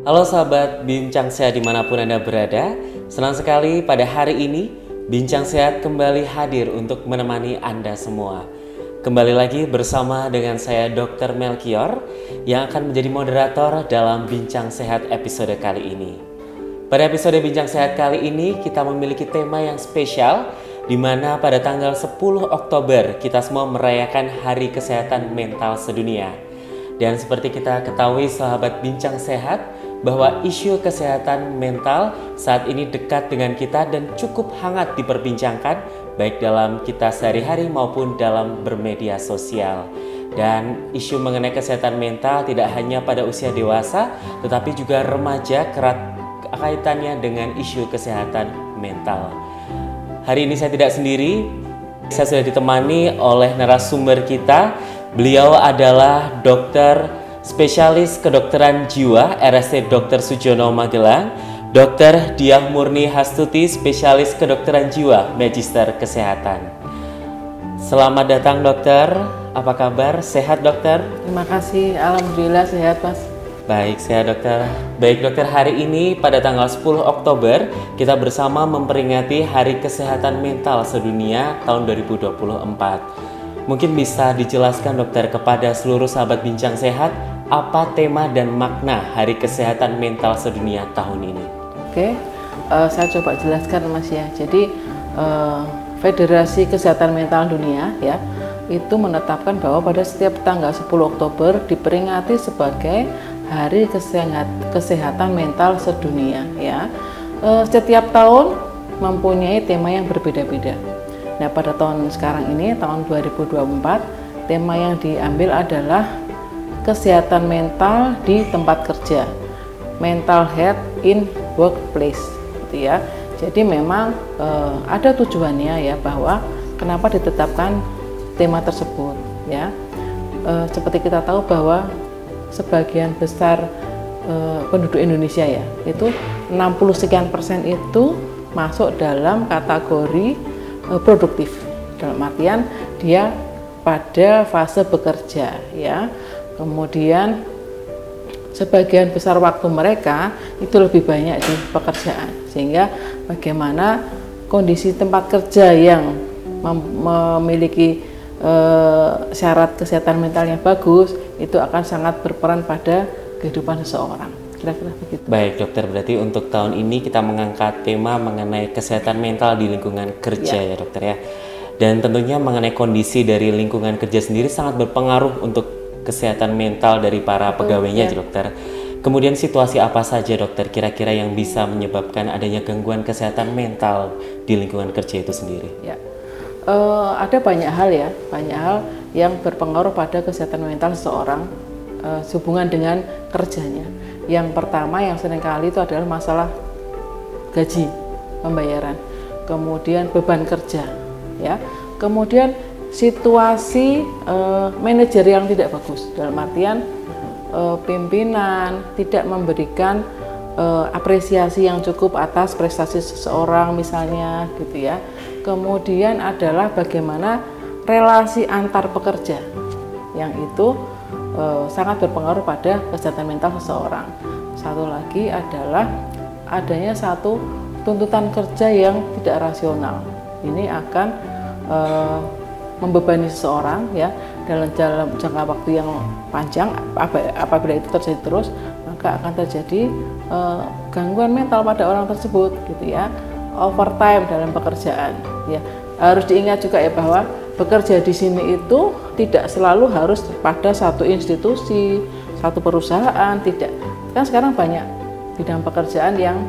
Halo sahabat Bincang Sehat dimanapun Anda berada. Senang sekali pada hari ini Bincang Sehat kembali hadir untuk menemani Anda semua. Kembali lagi bersama dengan saya Dr. Melkior yang akan menjadi moderator dalam Bincang Sehat episode kali ini. Pada episode Bincang Sehat kali ini kita memiliki tema yang spesial, di mana pada tanggal 10 Oktober kita semua merayakan Hari Kesehatan Mental Sedunia. Dan seperti kita ketahui sahabat Bincang Sehat, bahwa isu kesehatan mental saat ini dekat dengan kita dan cukup hangat diperbincangkan baik dalam kita sehari-hari maupun dalam bermedia sosial. Dan isu mengenai kesehatan mental tidak hanya pada usia dewasa, tetapi juga remaja kerap kaitannya dengan isu kesehatan mental. Hari ini saya tidak sendiri, saya sudah ditemani oleh narasumber kita. Beliau adalah dokter spesialis kedokteran jiwa RSC Dr. Sujono Magelang, Dr. Diah Murni Hastuti, spesialis kedokteran jiwa, Magister Kesehatan. Selamat datang dokter, apa kabar? Sehat dokter? Terima kasih, alhamdulillah sehat mas. Baik, sehat dokter. Baik dokter, hari ini pada tanggal 10 Oktober kita bersama memperingati Hari Kesehatan Mental Sedunia tahun 2024. Mungkin bisa dijelaskan dokter kepada seluruh sahabat Bincang Sehat apa tema dan makna Hari Kesehatan Mental Sedunia tahun ini? Oke, saya coba jelaskan mas ya. Jadi Federasi Kesehatan Mental Dunia ya itu menetapkan bahwa pada setiap tanggal 10 Oktober diperingati sebagai Hari Kesehatan Mental Sedunia ya. Setiap tahun mempunyai tema yang berbeda-beda. Nah, pada tahun sekarang ini, tahun 2024, tema yang diambil adalah kesehatan mental di tempat kerja, mental health in workplace, gitu ya. Jadi memang ada tujuannya ya, bahwa kenapa ditetapkan tema tersebut ya. Seperti kita tahu bahwa sebagian besar penduduk Indonesia ya, itu 60 sekian persen itu masuk dalam kategori produktif, dalam artian dia pada fase bekerja ya. Kemudian sebagian besar waktu mereka itu lebih banyak di pekerjaan, sehingga bagaimana kondisi tempat kerja yang memiliki syarat kesehatan mental yang bagus itu akan sangat berperan pada kehidupan seseorang. Kira-kira begitu. Baik dokter, berarti untuk tahun ini kita mengangkat tema mengenai kesehatan mental di lingkungan kerja ya dokter ya. Dan tentunya mengenai kondisi dari lingkungan kerja sendiri sangat berpengaruh untuk kesehatan mental dari para pegawainya ya dokter. Kemudian situasi apa saja dokter kira-kira yang bisa menyebabkan adanya gangguan kesehatan mental di lingkungan kerja itu sendiri? Ya, ada banyak hal ya, banyak hal yang berpengaruh pada kesehatan mental seseorang sehubungan dengan kerjanya. Yang pertama yang seringkali itu adalah masalah gaji, pembayaran, kemudian beban kerja, ya, kemudian situasi manajer yang tidak bagus, dalam artian pimpinan tidak memberikan apresiasi yang cukup atas prestasi seseorang misalnya, gitu ya. Kemudian adalah bagaimana relasi antar pekerja, yang itu sangat berpengaruh pada kesehatan mental seseorang. Satu lagi adalah adanya satu tuntutan kerja yang tidak rasional. Ini akan membebani seseorang ya dalam jangka waktu yang panjang. Apabila itu terjadi terus, maka akan terjadi gangguan mental pada orang tersebut, gitu ya. Overtime dalam pekerjaan ya. Harus diingat juga ya bahwa bekerja di sini itu tidak selalu harus pada satu institusi, satu perusahaan, tidak. Kan sekarang banyak bidang pekerjaan yang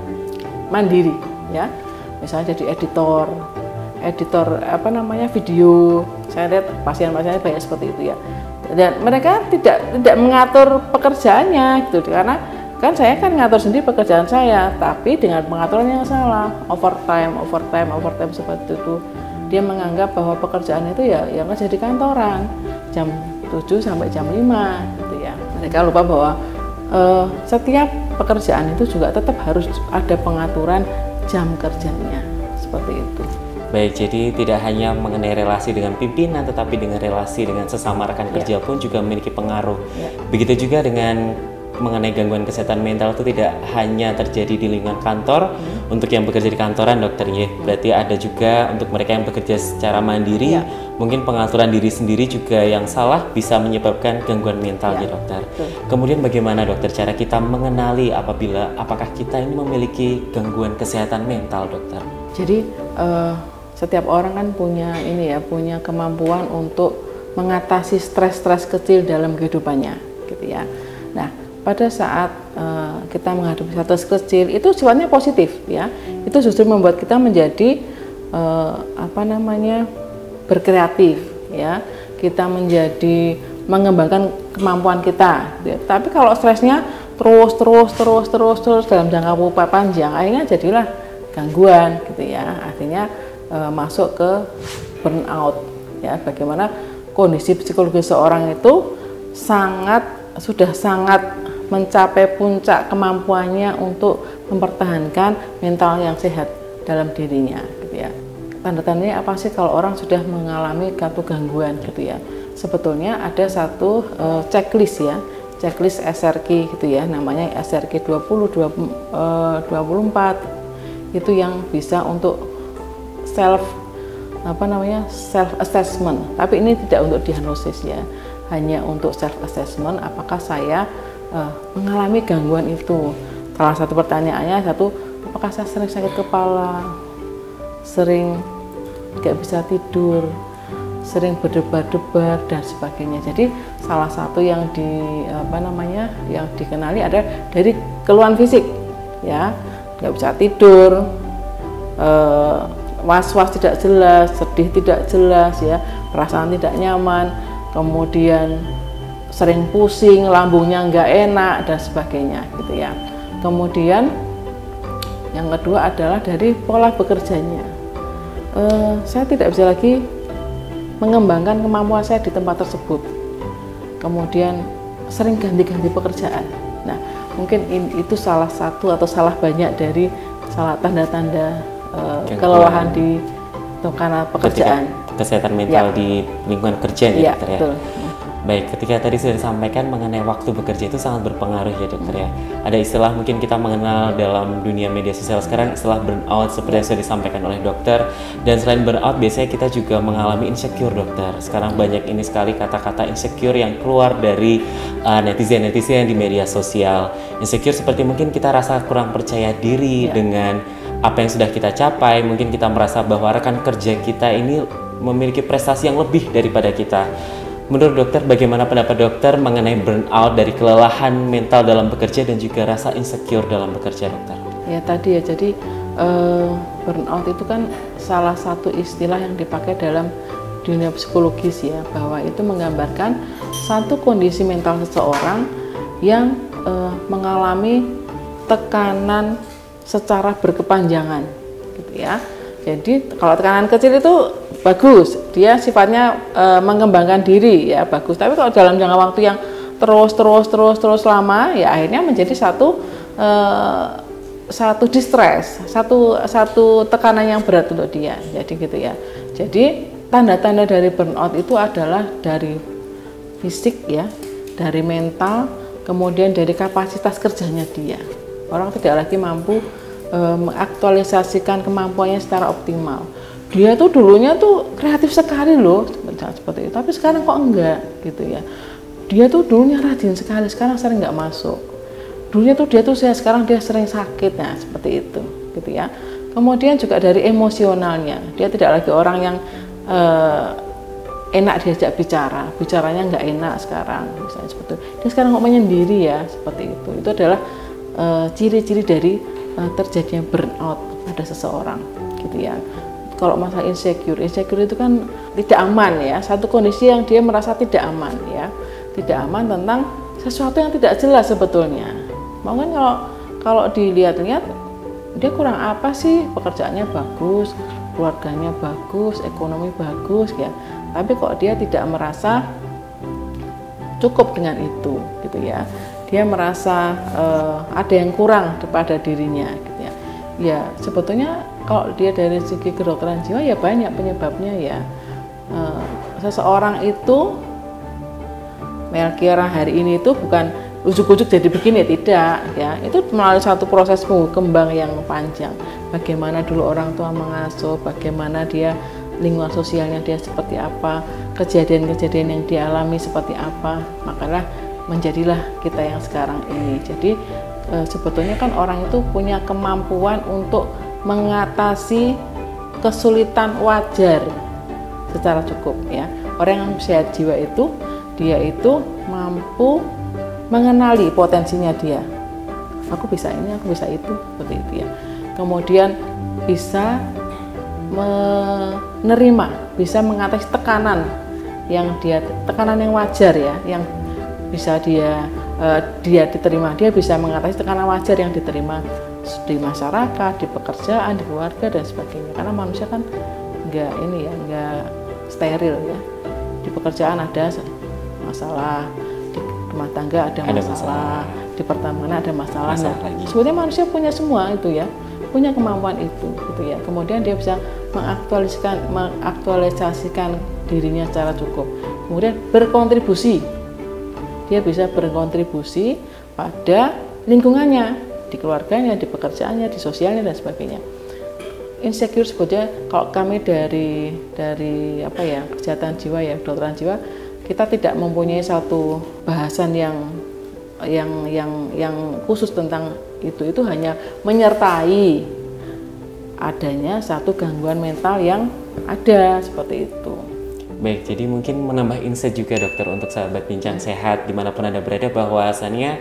mandiri, ya. Misalnya jadi editor video. Saya lihat pasien-pasiennya banyak seperti itu ya. Dan mereka tidak mengatur pekerjaannya, gitu. Karena kan saya kan ngatur sendiri pekerjaan saya, tapi dengan pengaturan yang salah, overtime seperti itu. Dia menganggap bahwa pekerjaan itu ya yang kerja di kantoran jam 7 sampai jam 5 gitu ya. Mereka lupa bahwa setiap pekerjaan itu juga tetap harus ada pengaturan jam kerjanya, seperti itu. Baik, jadi tidak hanya mengenai relasi dengan pimpinan, tetapi dengan relasi dengan sesama rekan kerja pun juga memiliki pengaruh. Begitu juga dengan mengenai gangguan kesehatan mental itu tidak hanya terjadi di lingkungan kantor untuk yang bekerja di kantoran dokter ya. Berarti ada juga untuk mereka yang bekerja secara mandiri, mungkin pengaturan diri sendiri juga yang salah bisa menyebabkan gangguan mental ya dokter. Kemudian bagaimana dokter cara kita mengenali apakah kita ini memiliki gangguan kesehatan mental dokter? Jadi setiap orang kan punya kemampuan untuk mengatasi stres-stres kecil dalam kehidupannya, gitu ya. Nah, pada saat kita menghadapi stres kecil itu sifatnya positif, ya. Itu justru membuat kita menjadi berkreatif, ya. Kita menjadi mengembangkan kemampuan kita. Ya. Tapi kalau stresnya terus dalam jangka panjang, akhirnya jadilah gangguan, gitu ya. Artinya masuk ke burnout, ya. Bagaimana kondisi psikologi seorang itu sudah sangat mencapai puncak kemampuannya untuk mempertahankan mental yang sehat dalam dirinya, gitu ya. Tanda-tandanya apa sih kalau orang sudah mengalami suatu gangguan, gitu ya? Sebetulnya ada satu checklist ya, checklist SRQ gitu ya, namanya SRQ 24 itu yang bisa untuk self assessment. Tapi ini tidak untuk diagnosis ya, hanya untuk self assessment. Apakah saya mengalami gangguan itu? Salah satu pertanyaannya apakah saya sering sakit kepala, sering nggak bisa tidur, sering berdebar-debar dan sebagainya. Jadi salah satu yang yang dikenali ada dari keluhan fisik, ya, nggak bisa tidur, was-was tidak jelas, sedih tidak jelas, ya, perasaan tidak nyaman, kemudian sering pusing, lambungnya nggak enak dan sebagainya, gitu ya. Kemudian yang kedua adalah dari pola bekerjanya. Saya tidak bisa lagi mengembangkan kemampuan saya di tempat tersebut. Kemudian sering ganti-ganti pekerjaan. Nah, mungkin itu salah satu atau salah banyak dari tanda-tanda kelelahan karena pekerjaan. Kesehatan mental di lingkungan kerja ya dokter ya. Betul. Baik, ketika tadi sudah disampaikan mengenai waktu bekerja itu sangat berpengaruh ya dokter ya. Ada istilah mungkin kita mengenal dalam dunia media sosial sekarang, istilah burnout seperti yang sudah disampaikan oleh dokter. Dan selain burnout biasanya kita juga mengalami insecure dokter. Sekarang banyak ini sekali kata-kata insecure yang keluar dari netizen-netizen di media sosial. Insecure seperti mungkin kita rasa kurang percaya diri dengan apa yang sudah kita capai. Mungkin kita merasa bahwa rekan kerja kita ini memiliki prestasi yang lebih daripada kita. Menurut dokter, bagaimana pendapat dokter mengenai burnout dari kelelahan mental dalam bekerja dan juga rasa insecure dalam bekerja, dokter? Ya tadi ya, jadi burnout itu kan salah satu istilah yang dipakai dalam dunia psikologis ya, bahwa itu menggambarkan satu kondisi mental seseorang yang mengalami tekanan secara berkepanjangan, gitu ya. Jadi kalau tekanan kecil itu bagus, dia sifatnya mengembangkan diri ya, bagus. Tapi kalau dalam jangka waktu yang terus lama, ya akhirnya menjadi satu distress, satu tekanan yang berat untuk dia. Jadi gitu ya. Jadi tanda-tanda dari burnout itu adalah dari fisik ya, dari mental, kemudian dari kapasitas kerjanya dia. Orang tidak lagi mampu mengaktualisasikan kemampuannya secara optimal. Dia tuh dulunya tuh kreatif sekali loh, seperti itu, tapi sekarang kok enggak, gitu ya. Dia tuh dulunya rajin sekali, sekarang sering nggak masuk. Dulunya tuh dia sehat, sekarang dia sering sakit, nah seperti itu, gitu ya. Kemudian juga dari emosionalnya, dia tidak lagi orang yang enak diajak bicaranya nggak enak sekarang, misalnya seperti itu. Dia sekarang kok menyendiri ya, seperti itu. Itu adalah ciri-ciri dari terjadinya burnout pada seseorang, gitu ya. Kalau masalah insecure itu kan tidak aman ya, satu kondisi yang dia merasa tidak aman ya, tidak aman tentang sesuatu yang tidak jelas sebetulnya. Mungkin kalau dilihat-lihat dia kurang apa sih, pekerjaannya bagus, keluarganya bagus, ekonomi bagus ya, tapi kok dia tidak merasa cukup dengan itu, gitu ya. Dia merasa ada yang kurang pada dirinya, gitu ya. Ya sebetulnya kalau dia dari segi kedokteran jiwa ya banyak penyebabnya ya. Seseorang itu Melkiora hari ini itu bukan ujuk-ujuk jadi begini, tidak ya. Itu melalui satu proses kembang yang panjang. Bagaimana dulu orang tua mengasuh, bagaimana dia lingkungan sosialnya dia seperti apa, kejadian-kejadian yang dialami seperti apa, makanya menjadilah kita yang sekarang ini. Jadi sebetulnya kan orang itu punya kemampuan untuk mengatasi kesulitan wajar secara cukup ya. Orang yang sehat jiwa itu dia itu mampu mengenali potensinya dia. Aku bisa ini, aku bisa itu, seperti itu ya. Kemudian bisa menerima, bisa mengatasi tekanan yang wajar ya, yang bisa dia diterima. Dia bisa mengatasi tekanan wajar yang diterima di masyarakat, di pekerjaan, di keluarga dan sebagainya. Karena manusia kan nggak steril ya. Di pekerjaan ada masalah, di rumah tangga ada masalah, di pertemanan ada masalah. Nah, sebenarnya manusia punya semua itu ya, punya kemampuan itu gitu ya. Kemudian dia bisa mengaktualisasikan dirinya secara cukup. Kemudian berkontribusi. Dia bisa berkontribusi pada lingkungannya, di keluarganya, di pekerjaannya, di sosialnya dan sebagainya. Insecure sebetulnya kalau kami dari kesehatan jiwa ya, kedokteran jiwa, kita tidak mempunyai satu bahasan yang khusus tentang itu hanya menyertai adanya satu gangguan mental yang ada seperti itu. Baik, jadi mungkin menambah insight juga dokter untuk sahabat Bincang Sehat dimanapun Anda berada, bahwasannya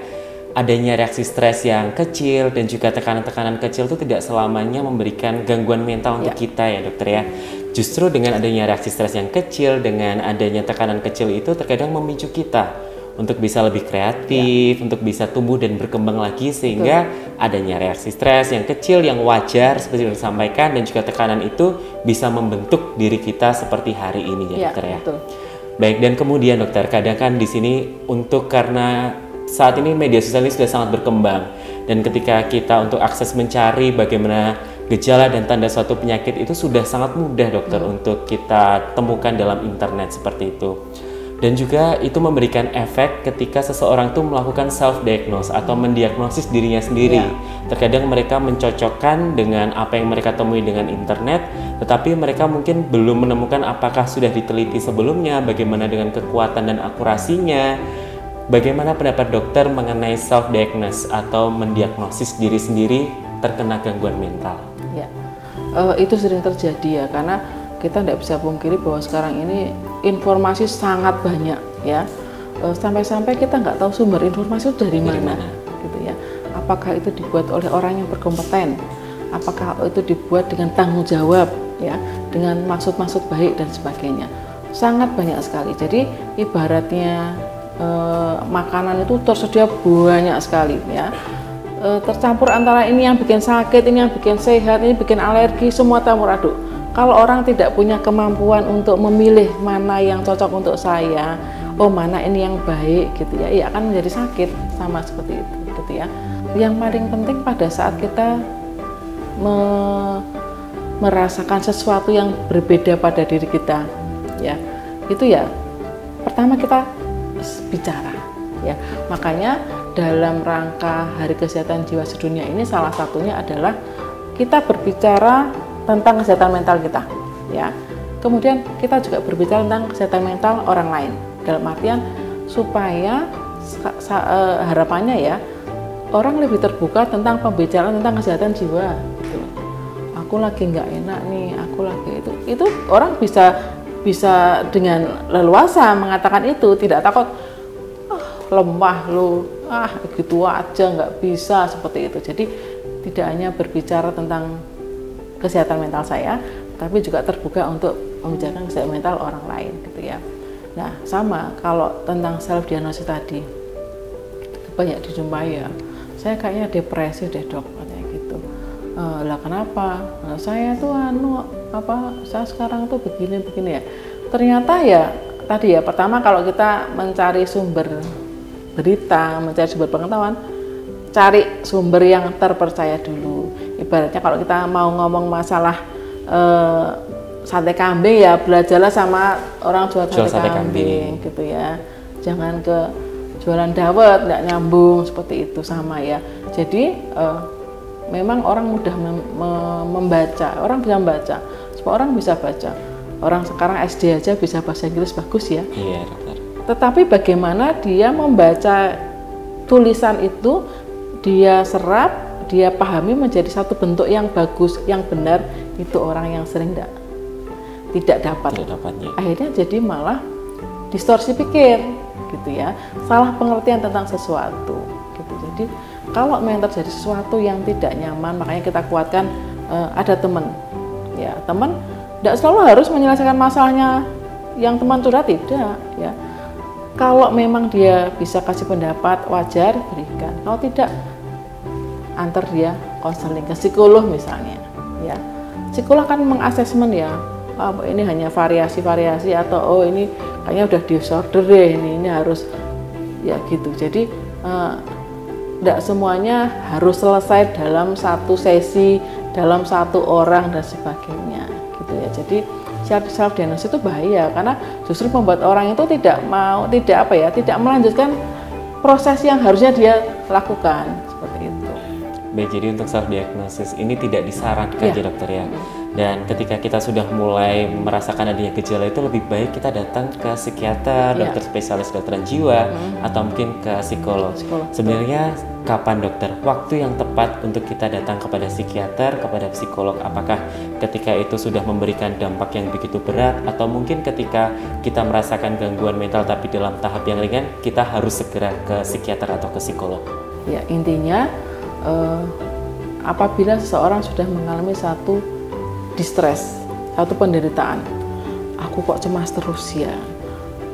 adanya reaksi stres yang kecil dan juga tekanan-tekanan kecil itu tidak selamanya memberikan gangguan mental untuk kita ya dokter ya. Justru dengan adanya reaksi stres yang kecil, dengan adanya tekanan kecil itu terkadang memicu kita untuk bisa lebih kreatif, untuk bisa tumbuh dan berkembang lagi, sehingga adanya reaksi stres yang kecil yang wajar seperti yang disampaikan dan juga tekanan itu bisa membentuk diri kita seperti hari ini ya dokter ya. Betul. Baik, dan kemudian dokter, kadang kan di sini karena saat ini media sosial ini sudah sangat berkembang, dan ketika kita untuk akses mencari bagaimana gejala dan tanda suatu penyakit itu sudah sangat mudah dokter untuk kita temukan dalam internet seperti itu. Dan juga itu memberikan efek ketika seseorang itu melakukan self-diagnose atau mendiagnosis dirinya sendiri. Terkadang mereka mencocokkan dengan apa yang mereka temui dengan internet, tetapi mereka mungkin belum menemukan apakah sudah diteliti sebelumnya, bagaimana dengan kekuatan dan akurasinya. Bagaimana pendapat dokter mengenai self-diagnose atau mendiagnosis diri sendiri terkena gangguan mental? Ya, itu sering terjadi ya, karena kita tidak bisa pungkiri bahwa sekarang ini informasi sangat banyak ya, sampai-sampai kita nggak tahu sumber informasi itu dari mana gitu ya. Apakah itu dibuat oleh orang yang berkompeten, apakah itu dibuat dengan tanggung jawab ya, dengan maksud-maksud baik dan sebagainya. Sangat banyak sekali. Jadi ibaratnya makanan itu tersedia banyak sekali ya, tercampur antara ini yang bikin sakit, ini yang bikin sehat, ini bikin alergi, semua campur aduk. Kalau orang tidak punya kemampuan untuk memilih mana yang cocok untuk saya, mana ini yang baik gitu ya, akan menjadi sakit, sama seperti itu gitu ya. Yang paling penting pada saat kita merasakan sesuatu yang berbeda pada diri kita ya, itu ya pertama kita bicara ya. Makanya dalam rangka Hari Kesehatan Jiwa Sedunia ini salah satunya adalah kita berbicara tentang kesehatan mental kita ya. Kemudian kita juga berbicara tentang kesehatan mental orang lain, dalam artian supaya harapannya ya orang lebih terbuka tentang pembicaraan tentang kesehatan jiwa gitu. Aku lagi nggak enak nih, aku lagi itu orang bisa dengan leluasa mengatakan itu, tidak takut lemah lu, gitu aja nggak bisa, seperti itu. Jadi tidak hanya berbicara tentang kesehatan mental saya, tapi juga terbuka untuk membicarakan kesehatan mental orang lain gitu ya. Nah sama kalau tentang self diagnosis tadi, banyak dijumpai ya, saya kayaknya depresi deh dok, katanya gitu. Lah kenapa? Nah, saya tuh saya sekarang tuh begini ya. Ternyata ya tadi ya, pertama kalau kita mencari sumber berita, mencari sumber pengetahuan, cari sumber yang terpercaya dulu. Ibaratnya kalau kita mau ngomong masalah sate kambing ya, belajarlah sama orang jual sate kambing gitu ya. Jangan ke jualan dawet nggak nyambung seperti itu sama ya. Jadi memang orang mudah membaca, orang bisa membaca, semua orang bisa baca. Orang sekarang SD aja bisa bahasa Inggris bagus ya. Iya, dokter. Tetapi bagaimana dia membaca tulisan itu, dia serap, dia pahami menjadi satu bentuk yang bagus, yang benar, itu orang yang sering tidak dapat. Tidak dapatnya. Akhirnya jadi malah distorsi pikir, gitu ya, salah pengertian tentang sesuatu, gitu. Jadi kalau memang terjadi sesuatu yang tidak nyaman, makanya kita kuatkan ada teman, ya teman. Tidak selalu harus menyelesaikan masalahnya yang teman curhat, tidak ya. Kalau memang dia bisa kasih pendapat, wajar berikan. Kalau tidak, antar dia konseling ke psikolog misalnya ya. Psikolog kan mengasesmen ya, ini hanya variasi-variasi atau oh ini kayaknya udah disorder deh, ini harus ya gitu. Jadi tidak semuanya harus selesai dalam satu sesi, dalam satu orang dan sebagainya gitu ya. Jadi self diagnosis itu bahaya karena justru membuat orang itu tidak melanjutkan proses yang harusnya dia lakukan seperti itu. Baik, jadi untuk self diagnosis ini tidak disarankan ya dokter ya. Dan ketika kita sudah mulai merasakan adanya gejala itu lebih baik kita datang ke psikiater, dokter spesialis kedokteran jiwa, atau mungkin ke psikolog. Sebenarnya kapan dokter waktu yang tepat untuk kita datang kepada psikiater, kepada psikolog? Apakah ketika itu sudah memberikan dampak yang begitu berat, atau mungkin ketika kita merasakan gangguan mental tapi dalam tahap yang ringan, kita harus segera ke psikiater atau ke psikolog? Ya, intinya apabila seseorang sudah mengalami satu distress, satu penderitaan, aku kok cemas terus ya,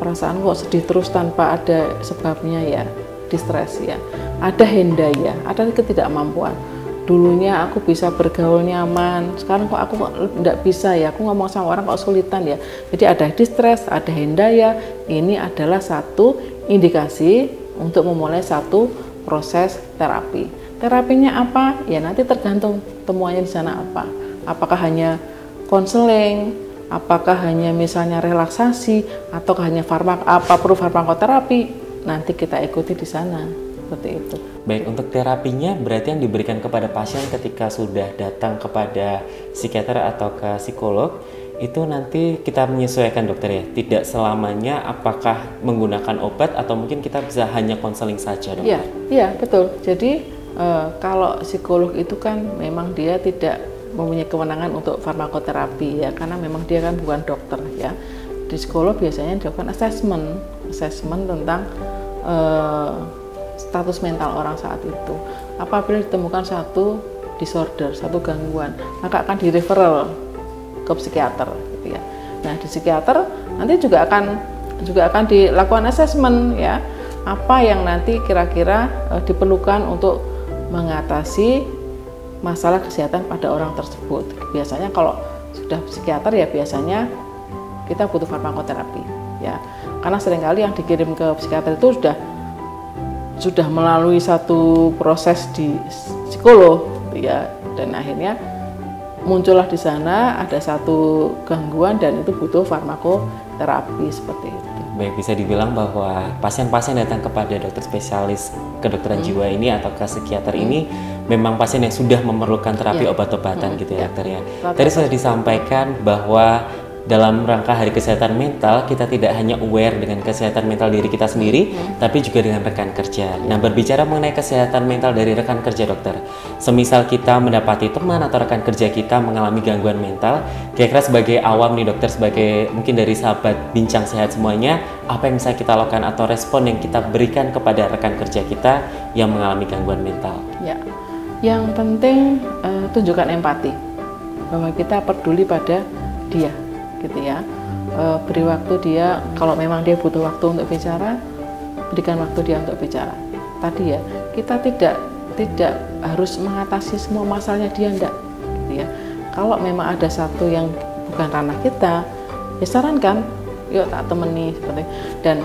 perasaan kok sedih terus tanpa ada sebabnya ya, distress ya, ada henda ya, ada ketidakmampuan. Dulunya aku bisa bergaul nyaman, sekarang kok aku tidak bisa ya, aku ngomong sama orang kok sulitan ya. Jadi ada distress, ada henda ya, ini adalah satu indikasi untuk memulai satu proses terapi. Terapinya apa? Ya nanti tergantung temuannya di sana apa. Apakah hanya konseling, apakah hanya misalnya relaksasi, atau hanya perlu farmakoterapi, nanti kita ikuti di sana, seperti itu. Baik, untuk terapinya berarti yang diberikan kepada pasien ketika sudah datang kepada psikiater atau ke psikolog, itu nanti kita menyesuaikan dokter ya, tidak selamanya apakah menggunakan obat atau mungkin kita bisa hanya konseling saja dokter? Iya betul, jadi kalau psikolog itu kan memang dia tidak mempunyai kewenangan untuk farmakoterapi ya, karena memang dia kan bukan dokter ya. Di psikolog biasanya dilakukan assessment tentang status mental orang saat itu. Apabila ditemukan satu disorder, satu gangguan, maka akan di-referral ke psikiater gitu ya. Nah, di psikiater nanti juga akan dilakukan assessment ya, apa yang nanti kira-kira diperlukan untuk mengatasi masalah kesehatan pada orang tersebut. Biasanya kalau sudah psikiater ya biasanya kita butuh farmakoterapi ya, karena seringkali yang dikirim ke psikiater itu sudah melalui satu proses di psikolog ya, dan akhirnya muncullah di sana ada satu gangguan dan itu butuh farmakoterapi seperti itu. Baik, bisa dibilang bahwa pasien-pasien datang kepada dokter spesialis kedokteran jiwa ini atau ke psikiater ini memang pasien yang sudah memerlukan terapi obat-obatan gitu ya dokter ya. Tadi sudah disampaikan bahwa dalam rangka Hari Kesehatan Mental kita tidak hanya aware dengan kesehatan mental diri kita sendiri, tapi juga dengan rekan kerja. Nah, berbicara mengenai kesehatan mental dari rekan kerja dokter, semisal kita mendapati teman atau rekan kerja kita mengalami gangguan mental, kira-kira sebagai awam nih dokter, sebagai mungkin dari sahabat Bincang Sehat semuanya, apa yang bisa kita lakukan atau respon yang kita berikan kepada rekan kerja kita yang mengalami gangguan mental? Ya, yang penting tunjukkan empati, bahwa kita peduli pada dia gitu ya, beri waktu dia, kalau memang dia butuh waktu untuk bicara, berikan waktu dia untuk bicara. Tadi ya, kita tidak harus mengatasi semua masalahnya dia, enggak gitu ya. Kalau memang ada satu yang bukan ranah kita, ya sarankan, yuk tak temani seperti. Dan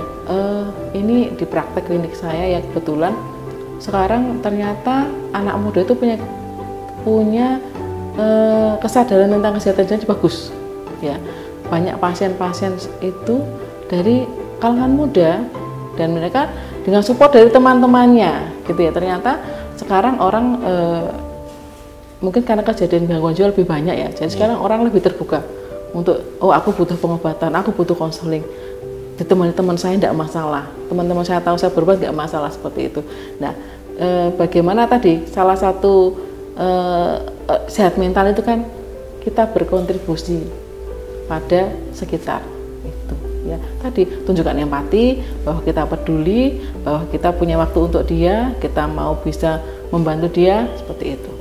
ini di praktek klinik saya ya, kebetulan sekarang ternyata anak muda itu punya kesadaran tentang kesehatan jantung bagus ya. Banyak pasien-pasien itu dari kalangan muda dan mereka dengan support dari teman-temannya gitu ya. Ternyata sekarang orang mungkin karena kejadian gangguan jiwa lebih banyak ya, jadi sekarang orang lebih terbuka untuk aku butuh pengobatan, aku butuh konseling, ditemani teman saya tidak masalah, teman-teman saya tahu saya berbuat nggak masalah, seperti itu. Nah, bagaimana tadi salah satu sehat mental itu kan kita berkontribusi pada sekitar itu ya. Tadi tunjukkan empati, bahwa kita peduli, bahwa kita punya waktu untuk dia, kita mau bisa membantu dia, seperti itu.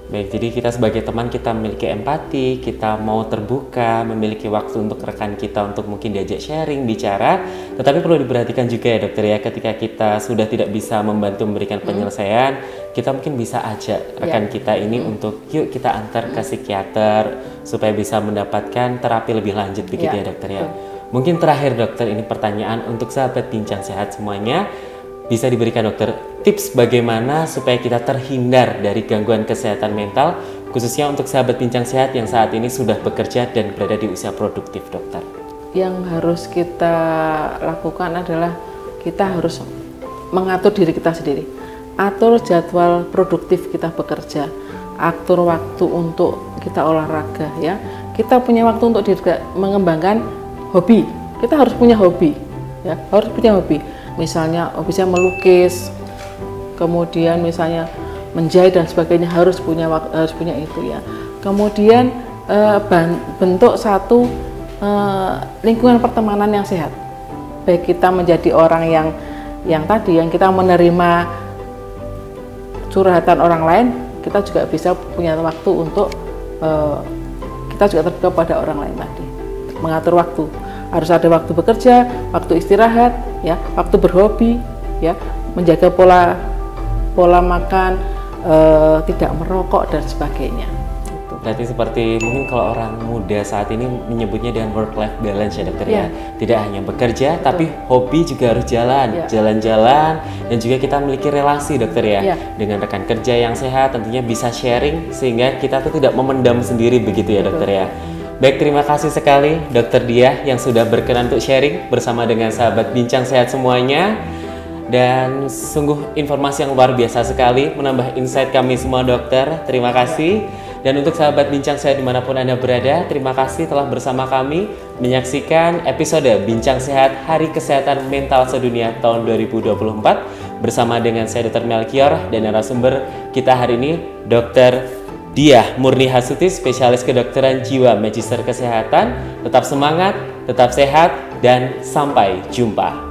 Baik, jadi kita sebagai teman kita memiliki empati, kita mau terbuka, memiliki waktu untuk rekan kita untuk mungkin diajak sharing, bicara. Tetapi perlu diperhatikan juga ya dokter ya, ketika kita sudah tidak bisa membantu memberikan penyelesaian, kita mungkin bisa ajak rekan kita ini untuk yuk kita antar ke psikiater supaya bisa mendapatkan terapi lebih lanjut begitu ya dokter ya. Mungkin terakhir dokter, ini pertanyaan untuk sahabat Bincang Sehat semuanya. Bisa diberikan dokter tips bagaimana supaya kita terhindar dari gangguan kesehatan mental, khususnya untuk sahabat Bincang Sehat yang saat ini sudah bekerja dan berada di usia produktif dokter? Yang harus kita lakukan adalah kita harus mengatur diri kita sendiri, atur jadwal produktif kita bekerja, atur waktu untuk kita olahraga ya. Kita punya waktu untuk mengembangkan hobi, kita harus punya hobi ya, harus punya hobi. Misalnya bisa melukis, kemudian misalnya menjahit dan sebagainya, harus punya itu ya. Kemudian bentuk satu lingkungan pertemanan yang sehat. Baik kita menjadi orang yang tadi yang kita menerima curhatan orang lain, kita juga bisa punya waktu untuk kita juga terbuka pada orang lain tadi. Mengatur waktu. Harus ada waktu bekerja, waktu istirahat, ya, waktu berhobi, ya, menjaga pola makan, tidak merokok dan sebagainya. Berarti seperti mungkin kalau orang muda saat ini menyebutnya dengan work-life balance ya dokter ya. Tidak hanya bekerja, tapi hobi juga harus jalan-jalan, dan juga kita memiliki relasi dokter ya, dengan rekan kerja yang sehat, tentunya bisa sharing sehingga kita tuh tidak memendam sendiri begitu ya dokter ya. Baik, terima kasih sekali Dokter Diah yang sudah berkenan untuk sharing bersama dengan sahabat Bincang Sehat semuanya. Dan sungguh informasi yang luar biasa sekali, menambah insight kami semua dokter. Terima kasih. Dan untuk sahabat Bincang Sehat dimanapun Anda berada, terima kasih telah bersama kami menyaksikan episode Bincang Sehat Hari Kesehatan Mental Sedunia tahun 2024 bersama dengan saya Dr. Melkior dan narasumber kita hari ini Dr. Diah Murni Hasuti, spesialis kedokteran jiwa Magister Kesehatan. Tetap semangat, tetap sehat, dan sampai jumpa.